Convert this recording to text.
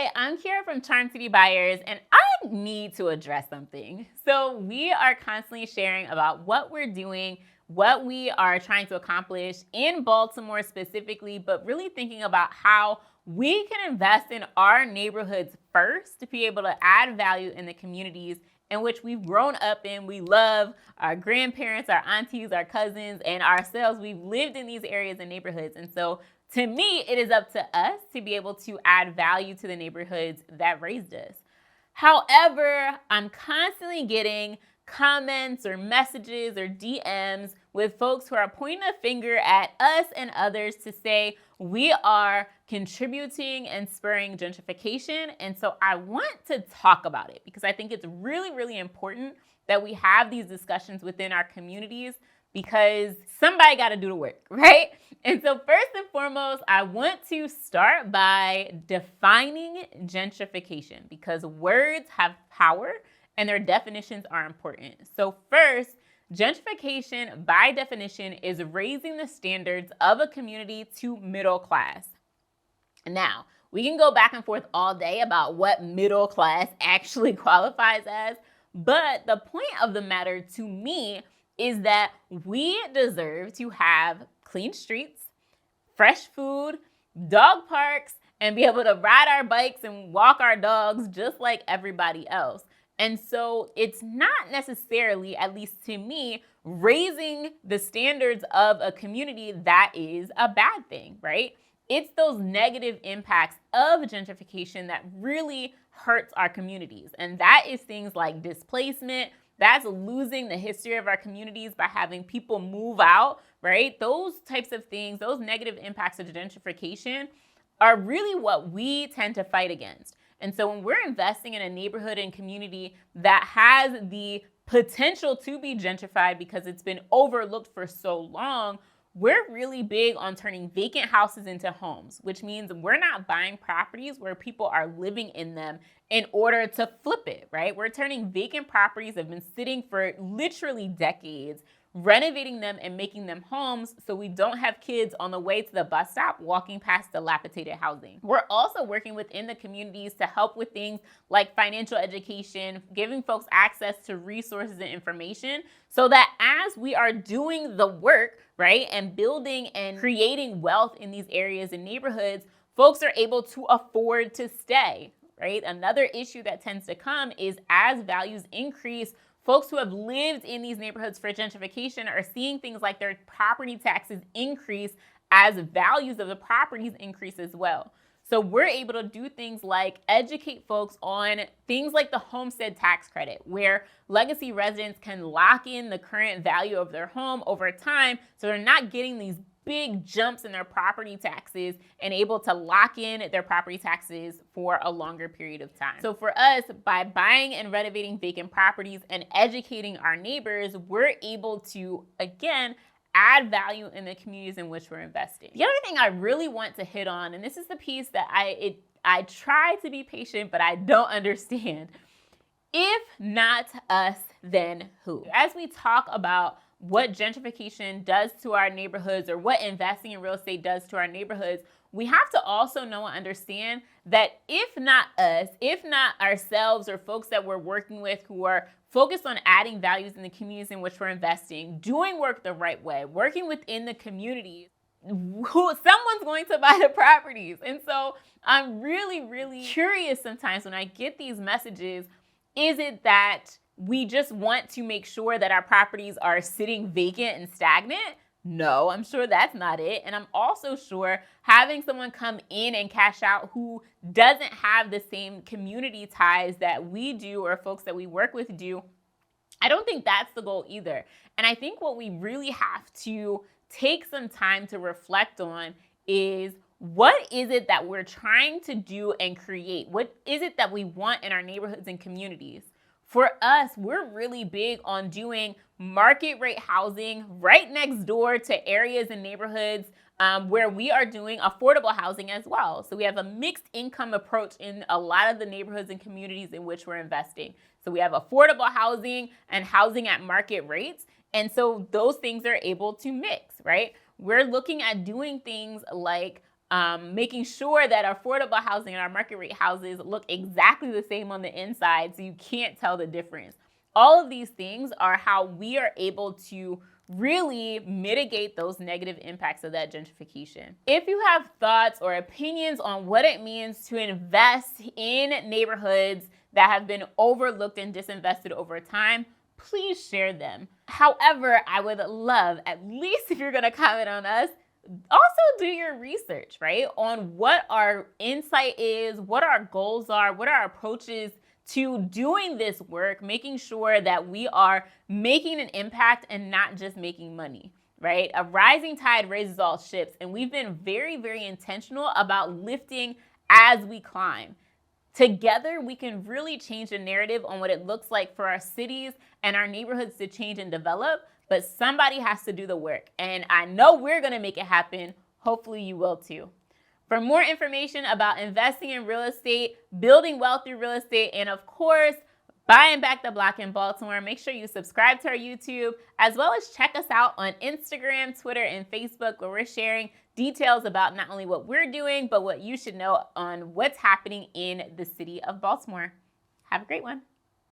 Hi, I'm Kira from Charm City Buyers, and I need to address something. So we are constantly sharing about what we're doing, what we are trying to accomplish in Baltimore specifically, but really thinking about how we can invest in our neighborhoods first to be able to add value in the communities in which we've grown up in. We love our grandparents, our aunties, our cousins, and ourselves. We've lived in these areas and neighborhoods. And so to me, it is up to us to be able to add value to the neighborhoods that raised us. However, I'm constantly getting comments or messages or DMs with folks who are pointing a finger at us and others to say we are contributing and spurring gentrification. And so I want to talk about it because I think it's really, really important that we have these discussions within our communities because somebody got to do the work, right? And so first and foremost, I want to start by defining gentrification because words have power and their definitions are important. So first, gentrification by definition is raising the standards of a community to middle class. Now, we can go back and forth all day about what middle class actually qualifies as, but the point of the matter to me is that we deserve to have clean streets, fresh food, dog parks, and be able to ride our bikes and walk our dogs just like everybody else. And so it's not necessarily, at least to me, raising the standards of a community that is a bad thing, right? It's those negative impacts of gentrification that really hurts our communities. And that is things like displacement. That's losing the history of our communities by having people move out, right? Those types of things, those negative impacts of gentrification are really what we tend to fight against. And so when we're investing in a neighborhood and community that has the potential to be gentrified because it's been overlooked for so long, we're really big on turning vacant houses into homes, which means we're not buying properties where people are living in them in order to flip it, right? We're turning vacant properties that have been sitting for literally decades, renovating them and making them homes so we don't have kids on the way to the bus stop walking past dilapidated housing. We're also working within the communities to help with things like financial education, giving folks access to resources and information so that as we are doing the work, right, and building and creating wealth in these areas and neighborhoods, folks are able to afford to stay, right? Another issue that tends to come is as values increase, folks who have lived in these neighborhoods for gentrification are seeing things like their property taxes increase as values of the properties increase as well. So we're able to do things like educate folks on things like the homestead tax credit, where legacy residents can lock in the current value of their home over time so they're not getting these big jumps in their property taxes and able to lock in their property taxes for a longer period of time. So for us, by buying and renovating vacant properties and educating our neighbors, we're able to, again, add value in the communities in which we're investing. The other thing I really want to hit on, and this is the piece that I try to be patient, but I don't understand. If not us, then who? As we talk about what gentrification does to our neighborhoods or what investing in real estate does to our neighborhoods, we have to also know and understand that if not us, if not ourselves or folks that we're working with who are focused on adding values in the communities in which we're investing, doing work the right way, working within the communities, someone's going to buy the properties. And so I'm really, really curious sometimes when I get these messages, is it that we just want to make sure that our properties are sitting vacant and stagnant? No, I'm sure that's not it. And I'm also sure having someone come in and cash out who doesn't have the same community ties that we do or folks that we work with do, I don't think that's the goal either. And I think what we really have to take some time to reflect on is, what is it that we're trying to do and create? What is it that we want in our neighborhoods and communities? For us, we're really big on doing market rate housing right next door to areas and neighborhoods where we are doing affordable housing as well. So we have a mixed income approach in a lot of the neighborhoods and communities in which we're investing. So we have affordable housing and housing at market rates. And so those things are able to mix, right? We're looking at doing things like making sure that affordable housing and our market rate houses look exactly the same on the inside so you can't tell the difference. All of these things are how we are able to really mitigate those negative impacts of that gentrification. If you have thoughts or opinions on what it means to invest in neighborhoods that have been overlooked and disinvested over time, please share them. However, I would love, at least if you're gonna comment on us, also do your research, right? On what our insight is, what our goals are, what our approaches to doing this work, making sure that we are making an impact and not just making money, right? A rising tide raises all ships, and we've been very, very intentional about lifting as we climb. Together, we can really change the narrative on what it looks like for our cities and our neighborhoods to change and develop, but somebody has to do the work. And I know we're gonna make it happen. Hopefully you will too. For more information about investing in real estate, building wealth through real estate, and of course, buying back the block in Baltimore, make sure you subscribe to our YouTube, as well as check us out on Instagram, Twitter, and Facebook, where we're sharing details about not only what we're doing, but what you should know on what's happening in the city of Baltimore. Have a great one.